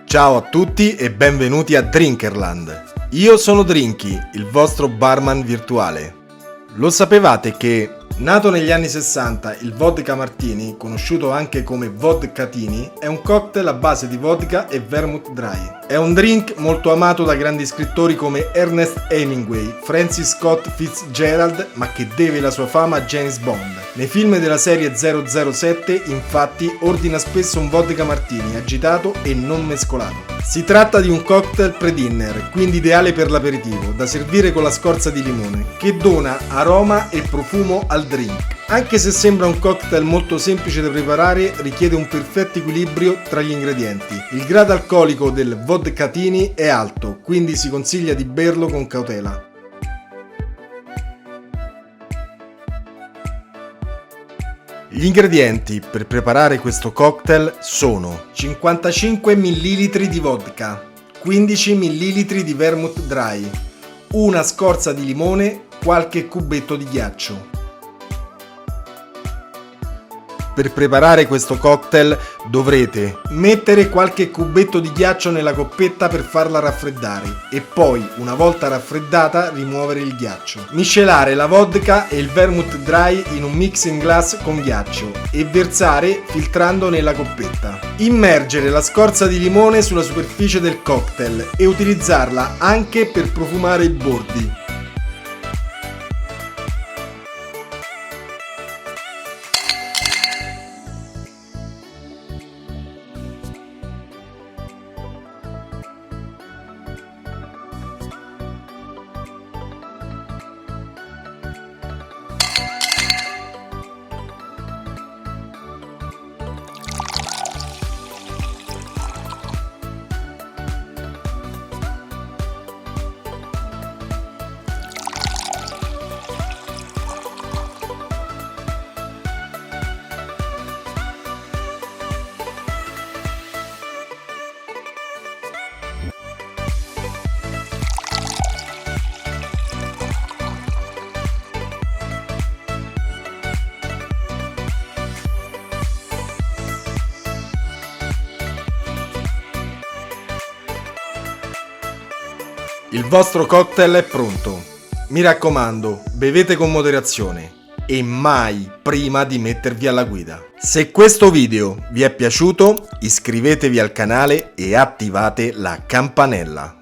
Ciao a tutti e benvenuti a Drinkerland. Io sono Drinky, il vostro barman virtuale. Lo sapevate che, nato negli anni 60, il vodka martini, conosciuto anche come vodkatini, è un cocktail a base di vodka e vermouth dry. È un drink molto amato da grandi scrittori come Ernest Hemingway, Francis Scott Fitzgerald, ma che deve la sua fama a James Bond. Nei film della serie 007, infatti, ordina spesso un vodka martini agitato e non mescolato. Si tratta di un cocktail pre-dinner, quindi ideale per l'aperitivo, da servire con la scorza di limone, che dona aroma e profumo al drink. Anche se sembra un cocktail molto semplice da preparare, richiede un perfetto equilibrio tra gli ingredienti. Il grado alcolico del vodkatini è alto, quindi si consiglia di berlo con cautela. Gli ingredienti per preparare questo cocktail sono 55 ml di vodka, 15 ml di vermouth dry, una scorza di limone, qualche cubetto di ghiaccio. Per preparare questo cocktail dovrete mettere qualche cubetto di ghiaccio nella coppetta per farla raffreddare e poi, una volta raffreddata, rimuovere il ghiaccio. Miscelare la vodka e il vermouth dry in un mixing glass con ghiaccio e versare filtrando nella coppetta. Immergere la scorza di limone sulla superficie del cocktail e utilizzarla anche per profumare i bordi. Il vostro cocktail è pronto. Mi raccomando, bevete con moderazione e mai prima di mettervi alla guida. Se questo video vi è piaciuto, iscrivetevi al canale e attivate la campanella.